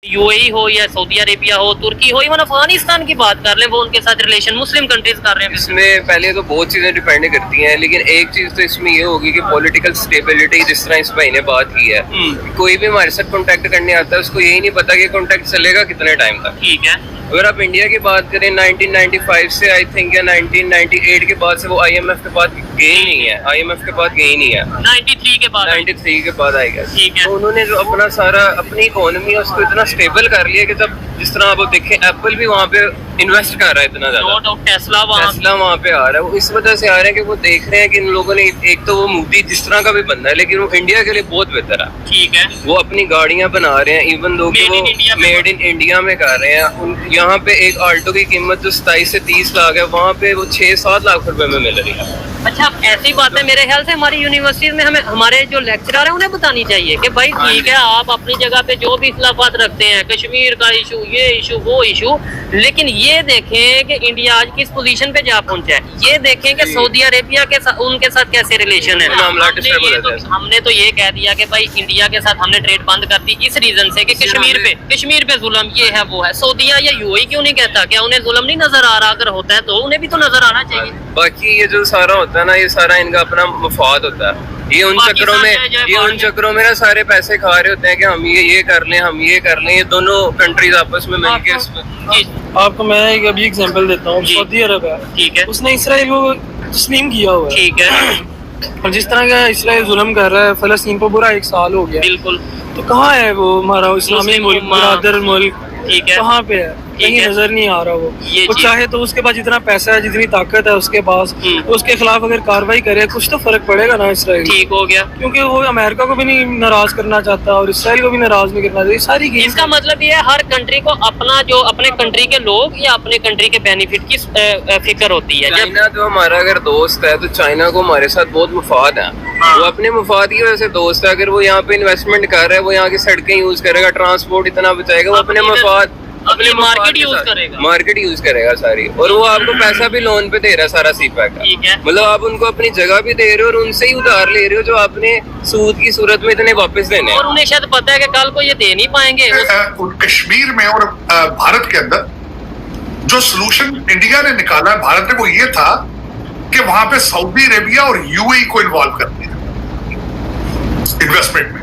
UAE हो या Saudi Arabia हो, तुर्की हो, इवन अफगानिस्तान की बात कर लें, वो उनके साथ रिलेशन मुस्लिम कंट्रीज कर रहे हैं। इसमें पहले तो बहुत चीजें डिपेंड करती हैं, लेकिन एक चीज तो इसमें ये होगी कि पॉलिटिकल स्टेबिलिटी, जिस तरह इस भाई ने बात की है, कोई भी हमारे साथ कॉन्टेक्ट करने आता है उसको यही नहीं पता कि कॉन्टेक्ट चलेगा कितने टाइम तक। ठीक है, अगर आप इंडिया की बात करें 1995 से आई थिंक या 1998 के बाद से वो IMF के बाद गए ही नहीं है, IMF के बाद गए ही नहीं है। 93 के बाद 93 के बाद आएगा। ठीक है। तो उन्होंने जो अपना सारा अपनी इकोनॉमी है उसको इतना स्टेबल कर लिया कि जब जिस तरह आप देखें एप्पल भी वहाँ पे इन्वेस्ट कर रहा है इतना ज्यादा, टेस्ला वहाँ पे आ रहा है, वो इस वजह से आ रहे हैं कि वो देख रहे हैं कि इन लोगों ने, एक तो वो मोदी जिस तरह का भी बंदा है लेकिन वो इंडिया के लिए बहुत बेहतर है। ठीक है, वो अपनी गाड़ियां बना रहे हैं, इवन दो कि वो मेड इन इंडिया में कर रहे हैं। यहाँ पे एक आल्टो की कीमत जो 27 से 30 लाख है, वहाँ पे वो 6-7 लाख रुपए में मिल रही है। अच्छा, ऐसी बातें मेरे ख्याल से हमारी यूनिवर्सिटी में हमें हमारे जो लेक्चरर हैं उन्हें बतानी चाहिए कि भाई ठीक है, आप अपनी जगह पे जो भी इख्लाफात रखते हैं, कश्मीर का इशू, ये इशू, वो इशू, लेकिन ये देखें कि इंडिया आज किस पोजीशन पे जा पहुंचा है। ये देखें कि सऊदी अरेबिया के साथ उनके साथ कैसे रिलेशन है। हमने तो ये कह दिया कि भाई इंडिया के साथ हमने ट्रेड बंद कर दी इस रीजन से कि कश्मीर पे जुल्म ये है वो है। सऊदीया या यूएई क्यों नहीं कहता? क्या उन्हें जुल्म नहीं नजर आ रहा? अगर होता है तो उन्हें भी तो नजर आना चाहिए। बाकी ये जो सारा होता है ना, ये सारा इनका अपना मफाद होता है। ये उन चक्रों में ना सारे पैसे खा रहे होते हैं कि हम ये कर लें, हम ये कर लें। ये दोनों कंट्रीज आपस में मिलके आपको मैं एक अभी एग्जांपल देता हूँ। सऊदी अरब है, ठीक है, उसने इसराइल को तस्लीम किया हुआ है, ठीक है, और जिस तरह का इसराइल जुल्म कर रहा है फ़लस्तीन पर पूरा 1 साल हो गया। बिल्कुल। तो कहाँ है वो हमारा इस्लामी मुल्क, बरादर मुल्क, ठीक है, कहाँ पे है? कहीं नजर नहीं आ रहा वो चाहे तो उसके पास जितना पैसा है, जितनी ताकत है उसके पास, उसके खिलाफ अगर कार्रवाई करे कुछ तो फर्क पड़ेगा ना इसराइल। ठीक हो गया, क्योंकि वो अमेरिका को भी नहीं नाराज करना चाहता और इसराइल को भी नाराज नहीं करना चाहिए। सारी इसका मतलब ये है हर कंट्री को अपना जो अपने कंट्री के लोग या अपने कंट्री के बेनिफिट की फिक्र होती है। चाइना तो हमारा अगर दोस्त है तो चाइना को हमारे साथ बहुत मुफाद है। वो अपने मुफाद की वजह से दोस्त है। अगर वो यहाँ पे इन्वेस्टमेंट कर रहा है, वो यहाँ की सड़कें यूज करेगा, ट्रांसपोर्ट इतना बचाएगा, वो अपने मुफाद, अपने मार्केट यूज करेगा सारी। और वो आपको पैसा भी लोन पे दे रहा है सारा सीपैक का। मतलब आप उनको अपनी जगह भी दे रहे हो और उनसे ही उधार ले रहे हो जो आपने सूद की सूरत में इतने वापस देने हैं। और उन्हें शायद पता है कि कल को ये दे नहीं पाएंगे। कश्मीर में और भारत के अंदर जो सोल्यूशन इंडिया ने निकाला है भारत ने, वो ये था कि वहां पे सऊदी अरेबिया और यूएई को इन्वॉल्व कर दिया इन्वेस्टमेंट में।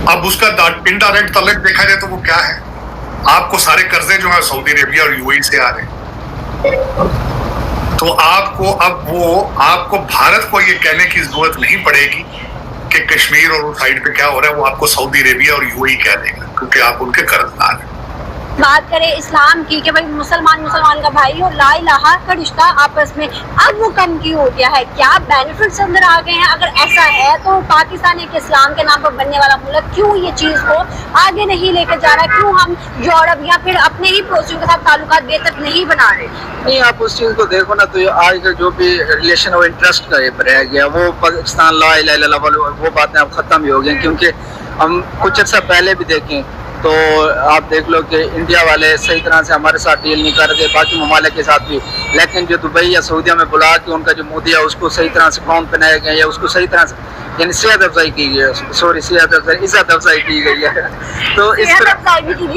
अब उसका इनडायरेक्ट तलक देखा जाए तो वो क्या है, आपको सारे कर्जे जो है सऊदी अरेबिया और यूएई से आ रहे हैं। तो आपको भारत को ये कहने की जरूरत नहीं पड़ेगी कि कश्मीर और उस साइड पे क्या हो रहा है, वो आपको सऊदी अरेबिया और यूएई कह देगा, क्योंकि आप उनके कर्जदार हैं। बात करें इस्लाम की कि भाई मुसलमान का भाई और ला इलाहा का रिश्ता आपस में, अब वो कम क्यों हो गया है? क्या बेनिफिट्स अंदर आ गए हैं? अगर ऐसा है तो पाकिस्तान एक इस्लाम के नाम पर बनने वाला मुल्क क्यों ये चीज को आगे नहीं लेकर जा रहा? क्यों हम यूरोप या फिर अपने ही पड़ोसियों के साथ ताल्लुकात बेहतर नहीं बना रहे? नहीं, आप उस चीज को देखो ना, तो आज का जो भी रिलेशन और इंटरेस्ट का रह गया, वो पाकिस्तान ला इलाहा इल्लल्लाह वो बातें अब खत्म ही हो गई। क्योंकि हम कुछ अर्सा पहले भी देखें तो आप देख लो कि इंडिया वाले सही तरह से हमारे साथ डील नहीं कर रहे, बाकी ममालिक के साथ भी। लेकिन जो दुबई या सऊदीया में बुला के उनका जो मोदी है उसको सही तरह से क्राउन पहनाया गया या उसको सही तरह से यानी सेहत अफजाई की गई है, इज्जत अफजाई की गई है। तो इस तरह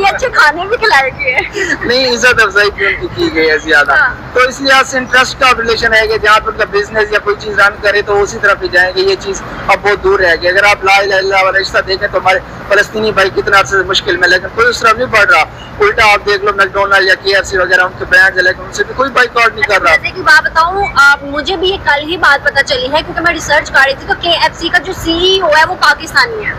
अच्छे खाने भी खिलाए गए नहीं, इज्जत अफजाई भी उनकी की गई है ज्यादा। तो इस लिहाज से इंटरेस्ट का रिलेशन है कि जहाँ पर उनका बिजनेस या कोई चीज रन करे तो उसी तरफ ही जाएंगे। ये चीज अब बहुत दूर रह गई। अगर आप ला इलाहा इल्लल्लाह वाला रिश्ता देखें तो हमारे फलस्तीनी भाई कितना अर्से मुश्किल में, लेकिन कोई उस तरफ नहीं बढ़ रहा। उल्टा आप देख लो मैकडोनल्ड या KFC वगैरह उनके ब्रांड है, लेकिन उनसे भी कोई बाइकआउट नहीं कर रहा। जैसे कि बात बताऊं, मुझे भी ये कल ही बात पता चली है क्योंकि मैं रिसर्च कर रही थी, तो KFC का जो CEO है वो पाकिस्तानी है।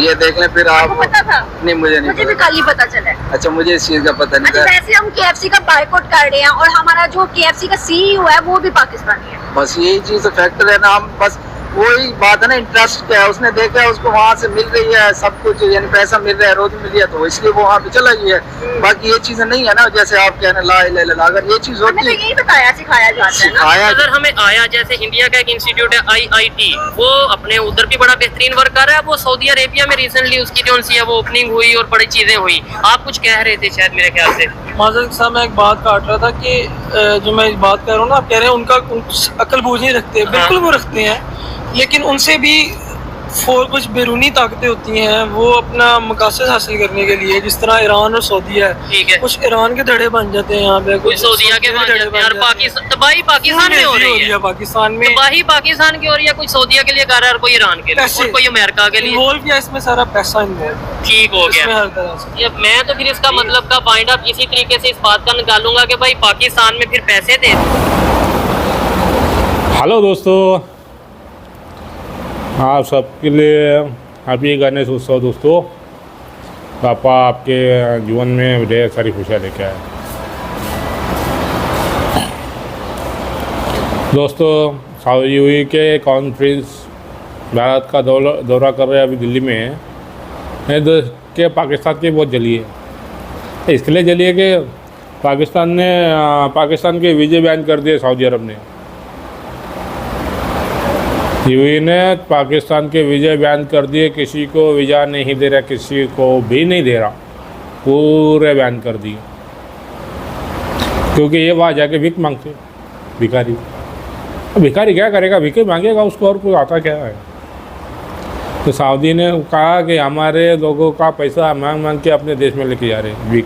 ये देख लें फिर आप। पता था? नहीं, मुझे भी कल ही पता चला। अच्छा, मुझे इस चीज का पता नहीं था। वैसे हम KFC का बाइकआउट कर रहे हैं और हमारा जो KFC का CEO है वो भी पाकिस्तानी है। बस यही चीज फैक्टर है ना। हम बस वही बात है ना, इंटरेस्ट क्या है, उसने देखा है उसको वहाँ से मिल रही है सब कुछ, यानी पैसा मिल रहा है, रोटी मिल रही है, तो इसलिए वो वहाँ पे चला गया है। बाकी ये चीजें नहीं है ना, जैसे आप कहना ला इलाहा इल्लल्लाह, अगर ये चीज होती है यही बताया सिखाया जाता है ना। अगर हमें आया, जैसे इंडिया का एक इंस्टीट्यूट है IIT, वो अपने उधर भी बड़ा बेहतरीन वर्क कर रहा है। वो सऊदी अरेबिया में रिसेंटली उसकी जो है वो ओपनिंग हुई और बड़ी चीजें हुई। आप कुछ कह रहे थे शायद मेरे ख्याल से। माज़रत साहब, मैं एक बात काट रहा था कि जो मैं बात कर रहा हूँ ना, आप कह रहे हैं उनका अकल बूझ नहीं रखते। बिल्कुल वो रखते हैं, लेकिन उनसे भी कुछ बैरूनी ताकतें होती हैं वो अपना मकासद हासिल करने के लिए, जिस तरह ईरान और सऊदी है, ठीक है, कुछ ईरान के धड़े बन जाते हैं यहाँ पे, कुछ सऊदीया के बन जाते हैं, और पाकिस्तान तबाही पाकिस्तान में हो रही है, पाकिस्तान में तबाही पाकिस्तान की हो रही है, कुछ सऊदीया के लिए कर रहा है और कोई ईरान के लिए और कोई अमेरिका के लिए इन्वॉल्व किया, इसमें सारा पैसा इन्वॉल्व ठीक हो गया हर तरह से। ये मैं तो फिर इसका मतलब का फाइंड आउट इसी तरीके से इस बात का निकालूंगा कि भाई पाकिस्तान में फिर पैसे दे। हेलो दोस्तों, आप सबके लिए हैप्पी गणेश उत्सव दोस्तों। पापा आपके जीवन में ढेर सारी खुशियाँ लेके आए। दोस्तों, सऊदी यूएई के कॉन्फ्रेंस भारत का दौरा कर रहे हैं अभी दिल्ली में। देश के पाकिस्तान की बहुत जली है, इसके लिए जली है कि पाकिस्तान के वीज़े बैन कर दिए सऊदी अरब ने। यूएई ने पाकिस्तान के वीज़े बैन कर दिए, किसी को वीज़ा नहीं दे रहा, किसी को भी नहीं दे रहा, पूरे बैन कर दिए। क्योंकि ये वहाँ जाके भीख मांगते भिखारी। भिखारी क्या करेगा, भीखे मांगेगा, उसको और कुछ आता क्या है। तो सऊदी ने कहा कि हमारे लोगों का पैसा मांग मांग के अपने देश में लेके जा रहे हैं,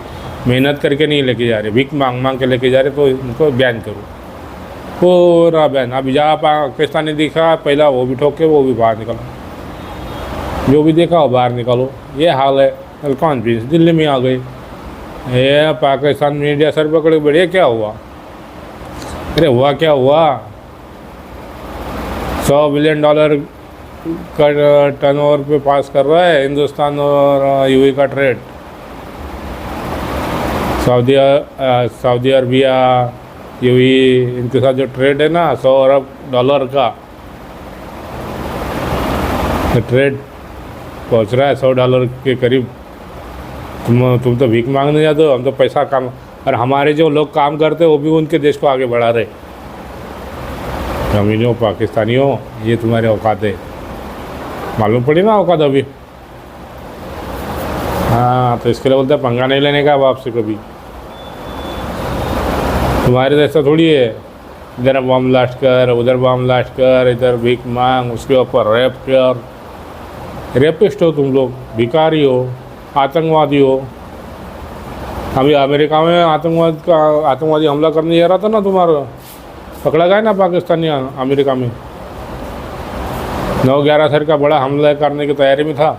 मेहनत करके नहीं लेके जा रहे, भीख मांग मांग के लेके जा रहे, तो उनको बैन करो, पूरा बैन। अब जहाँ पाकिस्तान ने दिखा पहला वो भी ठोके, वो भी बाहर निकलो, जो भी देखा वो बाहर निकालो। ये हाल है। कॉन्फ्रेंस दिल्ली में आ गई, ये पाकिस्तान मीडिया सर पकड़े बढ़िया, क्या हुआ? अरे हुआ क्या हुआ, $100 बिलियन का टर्नओवर पे पास कर रहा है हिंदुस्तान और यूएई का ट्रेड। सऊदी अरबिया यूएई इनके साथ जो ट्रेड है ना, $100 अरब का ट्रेड पहुंच रहा है, $100 के करीब। तुम तो भीख मांगने जाते हो, हम तो पैसा काम, और हमारे जो लोग काम करते हैं वो भी उनके देश को आगे बढ़ा रहे। अमीरों पाकिस्तानियों, ये तुम्हारे औकात है, मालूम पड़ी ना औकात अभी। हाँ, तो इसके लिए बोलते हैं पंगा नहीं लेने का अब आपसे कभी। तुम्हारे जैसा थोड़ी है, इधर बम ब्लास्ट कर, उधर बम ब्लास्ट कर, इधर भीख मांग, उसके ऊपर रेप कर। रेपिस्ट हो तुम लोग, भिखारी हो, आतंकवादी हो। अभी अमेरिका में आतंकवादी हमला करने जा रहा था ना, तुम्हारा पकड़ा गया ना पाकिस्तानी अमेरिका में। 9/11 सर का बड़ा हमला करने की तैयारी में था,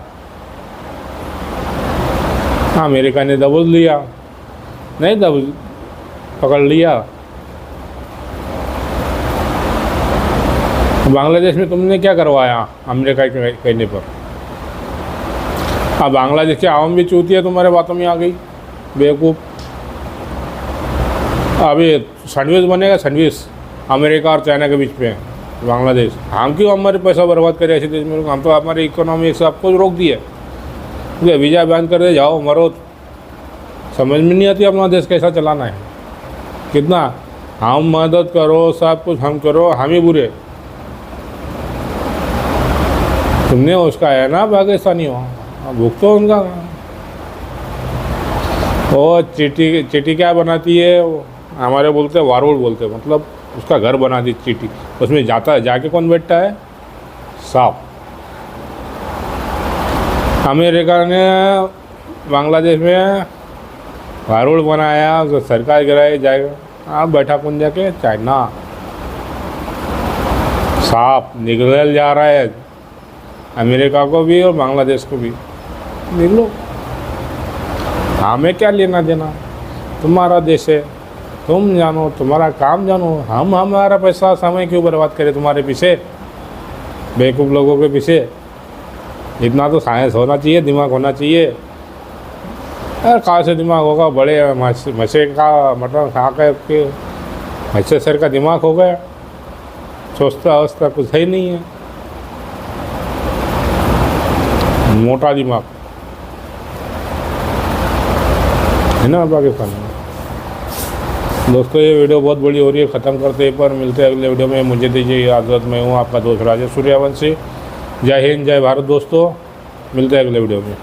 अमेरिका ने दबोच लिया, नहीं पकड़ लिया। बांग्लादेश में तुमने क्या करवाया अमेरिका के कहने पर? अब बांग्लादेश की आवाम भी चूतिया तुम्हारे बातों में आ गई, बेवकूफ़। अभी सैंडविच बनेगा, सैंडविच अमेरिका और चाइना के बीच में बांग्लादेश। हम क्यों हमारे पैसा बर्बाद करें ऐसे देश में? हम तो हमारी इकोनॉमी सब कुछ रोक दिए, वीज़ा बैन कर दे, जाओ मरो। समझ में नहीं आती अपना देश कैसा चलाना है। कितना हम मदद करो, सब कुछ हम करो, हम ही बुरे। तुमने उसका है ना पाकिस्तानी हो, भुगतो उनका। वो चीटी क्या बनाती है, हमारे बोलते हैं वारुल बोलते हैं, मतलब उसका घर बना दी चीटी। उसमें जाके कौन बैठता है? सांप। अमेरिका ने बांग्लादेश में वारुल बनाया, तो सरकार गिराई जाएगा। आप बैठा कौन जाके? चाइना। सांप निकल जा रहा है, अमेरिका को भी और बांग्लादेश को भी। निकलो, हमें क्या लेना देना, तुम्हारा देश है, तुम जानो, तुम्हारा काम जानो। हम हमारा पैसा समय क्यों बर्बाद करें तुम्हारे पीछे, बेवकूफ़ लोगों के पीछे? इतना तो साइंस होना चाहिए, दिमाग होना चाहिए। अरे कहाँ से दिमाग होगा? बड़े मछे का मटन खा के मच्छे सर का दिमाग हो गया, सोचता वोचता कुछ है ही नहीं है, मोटा दिमाग है ना पाकिस्तान में। दोस्तों, ये वीडियो बहुत बड़ी हो रही है, ख़त्म करते हैं, पर मिलते हैं अगले वीडियो में। मुझे दीजिए इजाज़त, मैं हूँ आपका दोस्त राजेश सूर्यवंशी। जय हिंद, जय भारत दोस्तों, मिलते हैं अगले वीडियो में।